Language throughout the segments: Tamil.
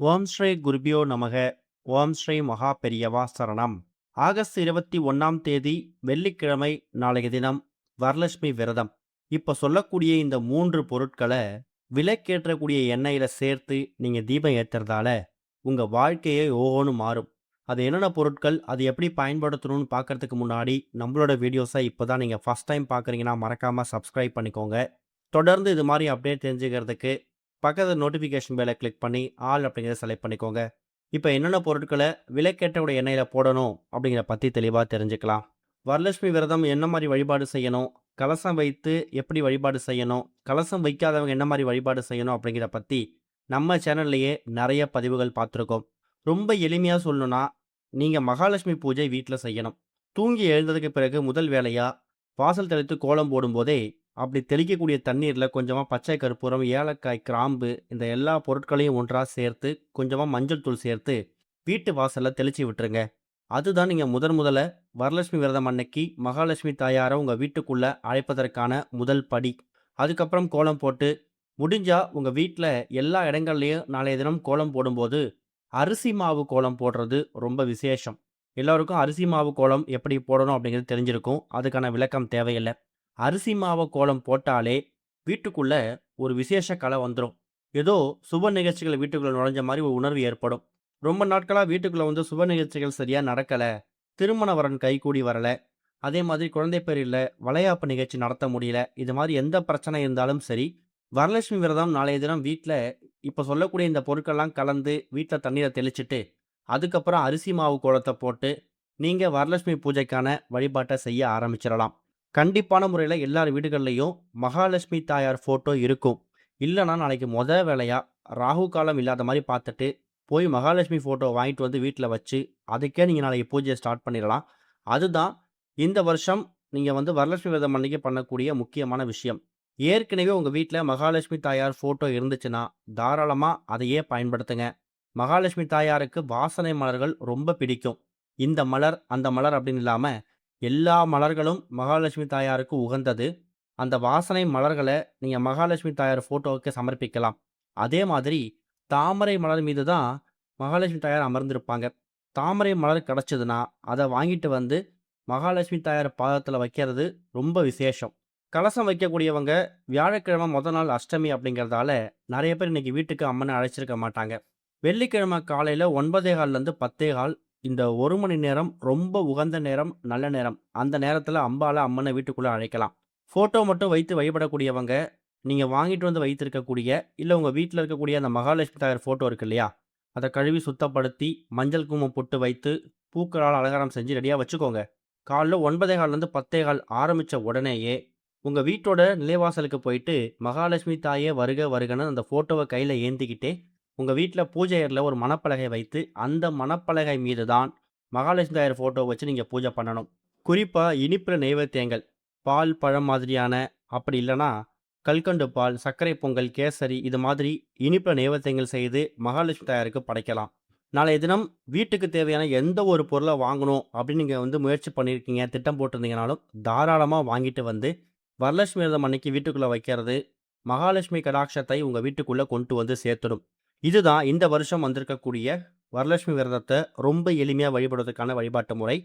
ஓம் ஸ்ரீ குருபியோ நமக. ஓம் ஸ்ரீ மகா பெரியவா சரணம். ஆகஸ்ட் 21ஆம் தேதி வெள்ளிக்கிழமை, நாளைய தினம் வரலட்சுமி விரதம். இப்ப சொல்லக்கூடிய இந்த 3 பொருட்கள விளக்கேற்றக்கூடிய எண்ணெயில சேர்த்து நீங்க தீபம் ஏத்துறதால உங்க வாழ்க்கையே ஓஹோன்னு மாறும். அது என்னென்ன பொருட்கள், அது எப்படி பயன்படுத்தணும்னு பார்க்கறதுக்கு முன்னாடி நம்மளோட வீடியோஸ இப்பதான் நீங்க ஃபர்ஸ்ட் டைம் பார்க்குறீங்கன்னா மறக்காம சப்ஸ்கிரைப் பண்ணிக்கோங்க. தொடர்ந்து இது மாரி அப்டேட் தெரிஞ்சுக்கிறதுக்கு பக்கத்துல நோட்டிஃபிகேஷன் பெல்ல கிளிக் பண்ணி ஆல் அப்படிங்கிறத செலக்ட் பண்ணிக்கோங்க. இப்போ என்னென்ன பொருட்கள விளக்கேற்றக்கூடிய எண்ணெயில போடணும் அப்படிங்கிறத பத்தி தெளிவா தெரிஞ்சுக்கலாம். வரலட்சுமி விரதம் என்ன மாரி வழிபாடு செய்யணும்? கலசம் வைத்து எப்படி வழிபாடு செய்யணும்? கலசம் வைக்காதவங்க என்ன மாரி வழிபாடு செய்யணும்? அப்படிங்கிறத பத்தி நம்ம சேனல்லயே நெறைய பதிவுகள் பார்த்துருக்கோம். ரொம்ப எளிமையா சொல்லணும்னா, நீங்க மகாலட்சுமி பூஜை வீட்ல செய்யணும். தூங்கி எழுந்ததுக்கு பிறகு முதல் வேலையா வாசல் தெளித்து கோலம் போடும்போதே, அப்படி தெளிக்கக்கூடிய தண்ணீர்ல கொஞ்சமா பச்சை கற்பூரம், ஏலக்காய், கிராம்பு இந்த எல்லா பொருட்களையும் ஒன்றா சேர்த்து, கொஞ்சமா மஞ்சள் தூள் சேர்த்து, வீட்டு வாசல்ல தெளிச்சு விட்டுருங்க. அதுதான் நீங்க முதல்ல வரலட்சுமி விரதம் அன்னைக்கு மகாலட்சுமி தாயார உங்க வீட்டுக்குள்ள அழைப்பதற்கான முதல் படி. அதுக்கப்புறம் கோலம் போட்டு, முடிஞ்சா உங்க வீட்ல எல்லா இடங்கள்லயும் நாளைய தினம் கோலம் போடும்போது, அரிசி மாவு கோலம் போடுறது ரொம்ப விசேஷம். எல்லாருக்கும் அரிசி மாவு கோலம் எப்படி போடணும் அப்படிங்கிறது தெரிஞ்சிருக்கும். அதுக்கான விளக்கம் தேவையில்ல. அரிசி மாவு கோலம் போட்டாலே வீட்டுக்குள்ள ஒரு விசேஷ கலை வந்துரும். ஏதோ சுப நிகழ்ச்சிகள் வீட்டுக்குள்ள நுழைஞ்ச மாரி ஒரு உணர்வு ஏற்படும். ரொம்ப நாட்களா வீட்டுக்குள்ள வந்து சுப நிகழ்ச்சிகள் சரியா நடக்கல. திருமண வரன் கைகூடி வரல. அதே மாதிரி குழந்தை பேர் இல்ல. வளைகாப்பு நிகழ்ச்சி நடத்த முடியல. இது மாரி எந்த பிரச்சனை இருந்தாலும் சரி, வரலட்சுமி விரதம் நாளைய தினம் வீட்ல இப்ப சொல்லக்கூடிய இந்த பொருட்கள்லாம் கலந்து வீட்ல தண்ணீர தெளிச்சுட்டு, அதுக்கப்புறம் அரிசி மாவு கோலத்த போட்டு, நீங்க வரலட்சுமி பூஜைக்கான வழிபாட்ட செய்ய ஆரம்பிச்சிரலாம். கண்டிப்பான முறையில எல்லார் வீடுகள்லயும் மகாலட்சுமி தாயார் ஃபோட்டோ இருக்கும். இல்லன்னா நாளைக்கு வேலையா ராகு காலம் இல்லாத மாரி பார்த்துட்டு, போய் மகாலட்சுமி ஃபோட்டோ வாங்கிட்டு வந்து வீட்ல வச்சு, அதுக்கே நீங்க நாளைக்கு பூஜைய ஸ்டார்ட் பண்ணிறலாம். அதுதான் இந்த வருஷம் நீங்க வந்து வரலட்சுமி விரதம் அன்னைக்கு பண்ணக்கூடிய முக்கியமான விஷயம். ஏற்கனவே உங்க வீட்ல மகாலட்சுமி தாயார் ஃபோட்டோ இருந்துச்சுன்னா, தாராளமா அதையே பயன்படுத்துங்க. மகாலட்சுமி தாயாருக்கு வாசனை மலர்கள் ரொம்ப பிடிக்கும். இந்த மலர், அந்த மலர் அப்படின்னு இல்லாம, எல்லா மலர்களும் மகாலட்சுமி தாயாருக்கு உகந்தது. அந்த வாசனை மலர்கள நீங்க மகாலட்சுமி தாயார் ஃபோட்டோவுக்கு சமர்ப்பிக்கலாம். அதே மாதிரி தாமரை மலர் மீது தான் மகாலட்சுமி தாயார் அமர்ந்திருப்பாங்க. தாமரை மலர் கிடைச்சதுன்னா, அத வாங்கிட்டு வந்து மகாலட்சுமி தாயார் பாதத்துல வைக்கிறது ரொம்ப விசேஷம். கலசம் வைக்கக்கூடியவங்க வியாழக்கிழமை நாள் அஷ்டமி அப்படிங்கிறதால, நெறைய பேர் இன்னைக்கு வீட்டுக்கு அம்மன அழைச்சிருக்க மாட்டாங்க. வெள்ளிக்கிழமை காலையில 9:15லேருந்து 10:15 இந்த 1 மணி நேரம் ரொம்ப உகந்த நேரம், நல்ல நேரம். அந்த நேரத்துல அம்மன வீட்டுக்குள்ள அழைக்கலாம். ஃபோட்டோ மட்டும் வைத்து வழிபடக்கூடியவங்க, நீங்க வாங்கிட்டு வந்து வைத்திருக்கக்கூடிய, இல்ல உங்க வீட்ல இருக்கக்கூடிய அந்த மகாலட்சுமி தாயார் ஃபோட்டோ இருக்கு இல்லையா? அத கழுவி சுத்தப்படுத்தி, மஞ்சள், குங்குமம் பொட்டு வைத்து, பூக்களால் அலங்காரம் செஞ்சு ரெடியா வச்சுக்கோங்க. காலைல 9:15லேருந்து 10:15 ஆரம்பிச்ச உடனேயே, உங்க வீட்டோட நிலைவாசலுக்கு போயிட்டு, மகாலட்சுமி தாயே வருக வருகன்னு அந்த ஃபோட்டோவ கையில ஏந்திக்கிட்டே, உங்க வீட்ல பூஜை அறையில ஒரு மணப்பலகை வைத்து, அந்த மணப்பலகை மீது தான் மகாலட்சுமி தாயார் ஃபோட்டோ வச்சு நீங்க பூஜை பண்ணணும். குறிப்பா இனிப்புல நெய்வேத்தியங்கள், பால், பழம் மாதிரியான அப்படி இல்லன்னா, கல்கண்டு பால், சர்க்கரை பொங்கல், கேசரி இது மாதிரி இனிப்புல நெய்வேத்தியங்கள் செய்து மகாலட்சுமி தாயாருக்கு படைக்கலாம். நாளைய தினம் வீட்டுக்கு தேவையான எந்த ஒரு பொருள வாங்கணும் அப்படின்னு நீங்க வந்து முயற்சி பண்ணியிருக்கீங்க, திட்டம் போட்டிருந்தீங்கனாலும், தாராளமா வாங்கிட்டு வந்து வரலட்சுமி விரதம் அன்னைக்கு வீட்டுக்குள்ள வைக்கிறது, மகாலட்சுமி கடாட்சத்தை உங்க வீட்டுக்குள்ள கொண்டு வந்து சேர்த்துடும். இதுதான் இந்த வருஷம் வந்திருக்கக்கூடிய வரலட்சுமி விரதத்த ரொம்ப எளிமையா வழிபடுவதற்கான வழிபாட்டு முறை.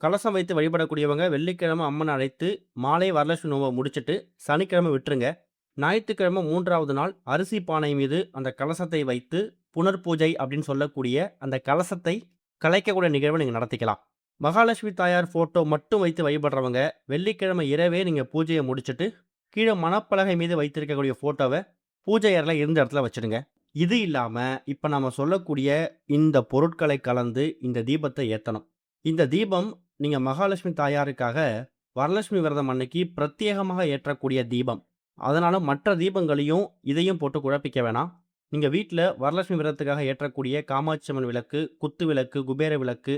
கலசம் வைத்து வழிபடக்கூடியவங்க வெள்ளிக்கிழமை அம்மன அழைத்து மாலை வரலட்சுமி நோன்ப முடிச்சுட்டு சனிக்கிழமை விட்டுருங்க. ஞாயித்துக்கிழமை 3வது நாள் அரிசி பானை மீது அந்த கலசத்தை வைத்து புனர்பூஜை அப்படின்னு சொல்லக்கூடிய அந்த கலசத்தை கலைக்கக்கூடிய நிகழ்வை நீங்க நடத்திக்கலாம். மகாலட்சுமி தாயார் ஃபோட்டோ மட்டும் வைத்து வழிபடுறவங்க, வெள்ளிக்கிழமை இரவே நீங்க பூஜைய முடிச்சுட்டு, கீழ மணப்பலகை மீது வைத்திருக்கக்கூடிய ஃபோட்டோவ பூஜை அறையில இருந்த இடத்துல வச்சுடுங்க. இது இல்லாம, இப்ப நாம சொல்லக்கூடிய இந்த பொருட்களை கலந்து இந்த தீபத்த ஏத்தணும். இந்த தீபம் நீங்க மகாலட்சுமி தாயாருக்காக வரலட்சுமி விரதம் அன்னைக்கு பிரத்யேகமாக ஏற்றக்கூடிய தீபம். அதனால மற்ற தீபங்களையும், இதையும் போட்டு குழப்பிக்க வேணாம். நீங்க வீட்ல வரலட்சுமி விரதத்துக்காக ஏற்றக்கூடிய காமாட்சி அம்மன் விளக்கு, குத்து விளக்கு, குபேர விளக்கு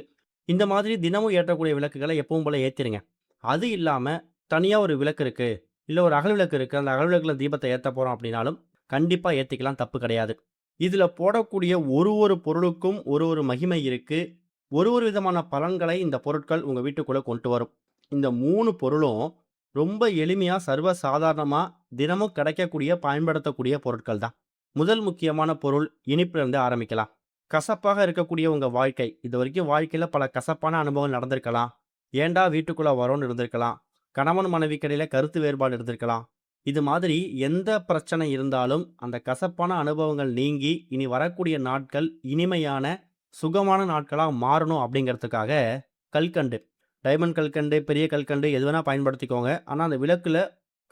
இந்த மாதிரி தினமும் ஏற்றக்கூடிய விளக்குகள எப்பவும் போல ஏத்திருங்க. அது இல்லாம தனியா ஒரு விளக்கு இருக்கு, இல்ல ஒரு அகல் விளக்கு இருக்கு. அந்த அகல் விளக்குல தீபத்த ஏத்தப் போறோம் அப்படின்னாலும், கண்டிப்பா ஏத்திக்கலாம். தப்பு கிடையாது. இதுல போடக்கூடிய ஒரு பொருளுக்கும் ஒரு மகிமை இருக்கு. ஒரு விதமான பலன்களை இந்த பொருட்கள் உங்க வீட்டுக்குள்ள கொண்டு வரும். இந்த 3 பொருளும் ரொம்ப எளிமையா, சர்வ சாதாரணமா தினமும் கிடைக்கக்கூடிய, பயன்படுத்தக்கூடிய பொருட்கள் தான். முதல் முக்கியமான பொருள் இனிப்புல இருந்து ஆரம்பிக்கலாம். கசப்பாக இருக்கக்கூடிய உங்க வாழ்க்கை, இதுவரைக்கும் வாழ்க்கையில பல கசப்பான அனுபவங்கள் நடந்திருக்கலாம். ஏன்டா வீட்டுக்குள்ள வரோம்னு இருந்திருக்கலாம். கணவன் மனைவிக்கு இடையில கருத்து வேறுபாடு இருந்திருக்கலாம். இது மாதிரி எந்த பிரச்சனை இருந்தாலும், அந்த கசப்பான அனுபவங்கள் நீங்கி, இனி வரக்கூடிய நாட்கள் இனிமையான, சுகமான நாட்களா மாறணும் அப்படிங்கிறதுக்காக, கல்கண்டு, டைமண்ட் கல்கண்டு, பெரிய கல்கண்டு எது வேணா பயன்படுத்திக்கோங்க. ஆனா, அந்த விளக்குல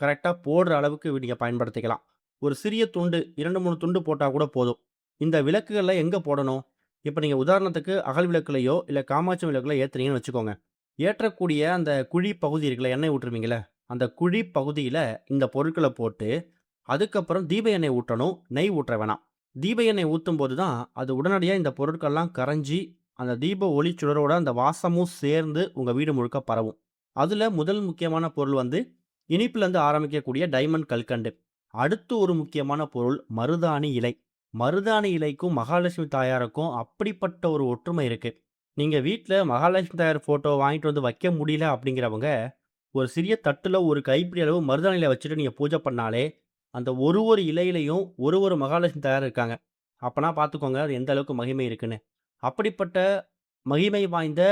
கரெக்ட்டா போடுற அளவுக்கு நீங்க பயன்படுத்திக்கலாம். ஒரு சிறிய துண்டு 2, 3 துண்டு போட்டா கூட போதும். இந்த விளக்குகள்ல எங்க போடணும்? இப்ப நீங்க உதாரணத்துக்கு அகல் விளக்குலயோ, இல்ல காமாட்சி விளக்குல ஏத்துறீங்கன்னு வச்சுக்கோங்க. ஏற்றக்கூடிய அந்த குழி பகுதி இருக்குல்ல, எண்ணெய் ஊற்றுவீங்கல்ல, அந்த குழி பகுதியில இந்த பொருட்கள போட்டு, அதுக்கப்புறம் தீப எண்ணெய் ஊற்றணும். நெய் ஊற்ற வேணாம். தீப எண்ணெய் ஊத்தும்போது தான், அது உடனடியா இந்த பொருட்கள்லாம் கரைஞ்சு, அந்த தீப ஒளிச்சுடரோட அந்த வாசமும் சேர்ந்து உங்க வீடு முழுக்க பரவும். அதுல முதல் முக்கியமான பொருள் வந்து, இனிப்புலருந்து ஆரம்பிக்கக்கூடிய டைமண்ட் கல்கண்டு. அடுத்து ஒரு முக்கியமான பொருள் மருதாணி இலை. மருதாணி இலைக்கும் மகாலட்சுமி தாயாருக்கும் அப்படிப்பட்ட ஒரு ஒற்றுமை இருக்கு. நீங்க வீட்ல மகாலட்சுமி தாயார் ஃபோட்டோ வாங்கிட்டு வந்து வைக்க முடியல அப்படிங்கிறவங்க, ஒரு சிறிய தட்டுல ஒரு கைப்பிடி அளவு மருதாணி இலை வச்சுட்டு நீங்க பூஜை பண்ணாலே, அந்த ஒரு ஒரு இலையிலயும் ஒரு ஒரு மகாலட்சுமி தாயார் இருக்காங்க. அப்பன்னா பார்த்துக்கோங்க அது எந்த அளவுக்கு மகிமை இருக்குன்னு. அப்படிப்பட்ட மகிமை வாய்ந்த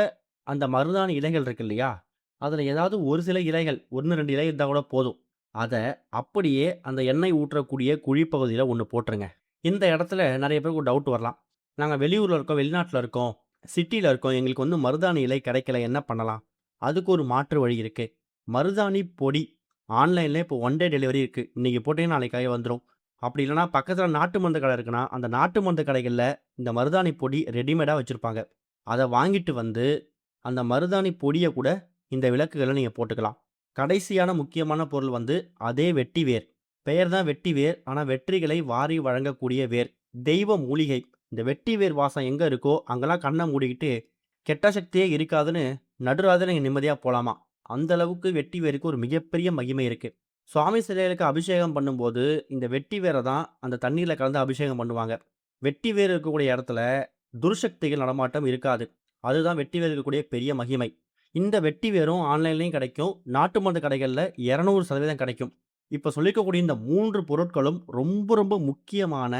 அந்த மருதாணி இலைகள் இருக்கு இல்லையா? அதுல ஏதாவது ஒரு சில இலைகள் 1, 2 இலை இருந்தா கூட போதும். அத அப்படியே அந்த எண்ணெய் ஊற்றக்கூடிய குழி பகுதியில ஒண்ணு போட்டுருங்க. இந்த இடத்துல நெறைய பேருக்கு ஒரு டவுட் வரலாம். நாங்க வெளியூர்ல இருக்கோம், வெளிநாட்ல இருக்கோம், சிட்டில இருக்கோம். எங்களுக்கு வந்து மருதாணி இலை கிடைக்கல. என்ன பண்ணலாம்? அதுக்கு ஒரு மாற்று வழி இருக்கு. மருதாணி பொடி ஆன்லைன்ல இப்போ ஒன் டே டெலிவரி இருக்கு. இன்னைக்கு போட்டீங்கன்னா நாளைக்கு கையில வந்துரும். அப்படி இல்லன்னா பக்கத்துல நாட்டு மருந்து கடை இருக்குன்னா, அந்த நாட்டு மருந்து கடைகள்ல இந்த மருதாணி பொடி ரெடிமேடா வச்சிருப்பாங்க. அத வாங்கிட்டு வந்து, அந்த மருதாணி பொடிய கூட இந்த விளக்குகள்ல நீங்க போட்டுக்கலாம். கடைசியான முக்கியமான பொருள் வந்து அதே வெட்டி வேர். பெயர் தான் வெட்டி வேர். ஆனா வெற்றிகளை வாரி வழங்கக்கூடிய வேர். தெய்வ மூலிகை. இந்த வெட்டி வேர் வாசம் எங்க இருக்கோ, அங்கலாம் கண்ண மூடிக்கிட்டு, கெட்ட சக்தியே இருக்காதுன்னு நடுராத்திரில நீங்க நிம்மதியா போலாமாம். அந்த அளவுக்கு வெட்டி வேருக்கு ஒரு மிகப்பெரிய மகிமை இருக்கு. சுவாமி சிலைகளுக்கு அபிஷேகம் பண்ணும்போது, இந்த வெட்டி வேர தான் அந்த தண்ணீர்ல கலந்து அபிஷேகம் பண்ணுவாங்க. வெட்டி வேர் இருக்கக்கூடிய இடத்துல துர்சக்திகள் நடமாட்டம் இருக்காது. அதுதான் வெட்டி வேர் இருக்கக்கூடிய பெரிய மகிமை. இந்த வெட்டி வேரும் ஆன்லைன்லயும் கிடைக்கும். நாட்டு மருந்து கடைகள்ல 200% கிடைக்கும். இப்ப சொல்லிக்கக்கூடிய இந்த 3 பொருட்களும் ரொம்ப ரொம்ப முக்கியமான,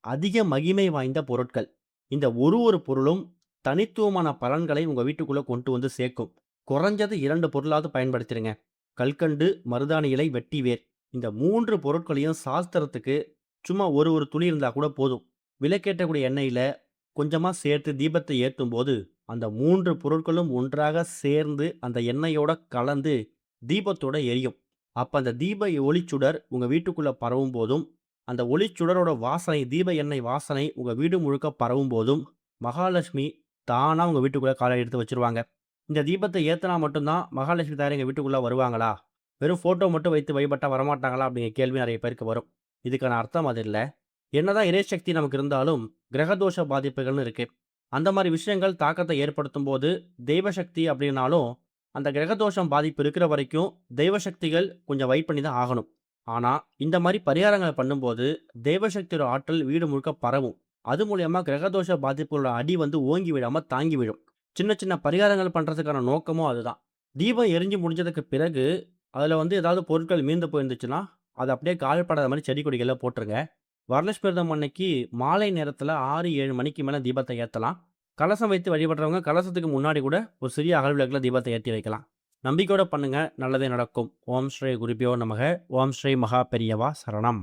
அதிக மகிமை வாய்ந்த பொருட்கள். இந்த ஒரு ஒரு பொருளும் தனித்துவமான பலன்களை உங்க வீட்டுக்குள்ள கொண்டு வந்து சேர்க்கும். குறைஞ்சது 2 பொருளாவது பயன்படுத்திருங்க. கல்கண்டு, மருதாணி இலை, வெட்டி வேர். இந்த 3 பொருட்களையும் சாஸ்திரத்துக்கு சும்மா ஒரு ஒரு துளி இருந்தா கூட போதும். விளக்கேற்றக்கூடிய எண்ணெயில கொஞ்சமா சேர்த்து தீபத்தை ஏத்தும்போது, அந்த 3 பொருட்களும் ஒன்றாக சேர்ந்து அந்த எண்ணெயோட கலந்து தீபத்தோட எரியும். அப்ப அந்த தீப ஒளிச்சுடர் உங்க வீட்டுக்குள்ள பரவும்போதும், அந்த ஒளிச்சுடரோட வாசனை, தீப எண்ணெய் வாசனை உங்க வீடு முழுக்க பரவும்போதும், மகாலட்சுமி தானா உங்க வீட்டுக்குள்ள கால எடுத்து வச்சுருவாங்க. இந்த தீபத்தை ஏத்துனா மட்டும் தான் மகாலட்சுமி தாயார் எங்க வீட்டுக்குள்ள வருவாங்களா? வெறும் ஃபோட்டோ மட்டும் வைத்து வழிபட்டா வரமாட்டாங்களா? அப்படிங்கிற கேள்வி நெறைய பேருக்கு வரும். இதுக்கான அர்த்தம் அது இல்ல. என்னதான் இறைசக்தி நமக்கு இருந்தாலும், கிரகதோஷ பாதிப்புகள்னு இருக்கு. அந்த மாரி விஷயங்கள் தாக்கத்த ஏற்படுத்தும்போது, தெய்வ சக்தி அப்படின்னாலும், அந்த கிரகதோஷம் பாதிப்பு இருக்கிற வரைக்கும், தெய்வ சக்திகள் கொஞ்சம் வெயிட் பண்ணி தான் ஆகணும். ஆனா, இந்த மாரி பரிகாரங்கள பண்ணும்போது, தெய்வ சக்தியோட ஆற்றல் வீடு முழுக்க பரவும். அது மூலியமா கிரகதோஷ பாதிப்புகளோட அடி வந்து ஓங்கி விழாம தாங்கி விழும். சின்ன சின்ன பரிகாரங்கள் பண்றதுக்கான நோக்கமும் அதுதான். தீபம் எரிஞ்சு முடிஞ்சதுக்கு பிறகு, அதுல வந்து ஏதாவது பொருட்கள் மீந்து போயிருந்துச்சுன்னா, அத அப்படியே கால்படாத மாரி செடி கொடிகள்ல போட்டுருங்க. வரலட்சுமி விரதம் அன்னைக்கு மாலை நேரத்துல 6, 7 மணிக்கு மேல தீபத்த ஏத்தலாம். கலசம் வைத்து வழிபடுறவங்க கலசத்துக்கு முன்னாடி கூட ஒரு சிறிய அகல் விளக்குல தீபத்த ஏத்தி வைக்கலாம். நம்பிக்கையோட பண்ணுங்க. நல்லதே நடக்கும். ஓம் ஸ்ரீ குருபியோ நமக. ஓம் ஸ்ரீ மகா பெரியவா சரணம்.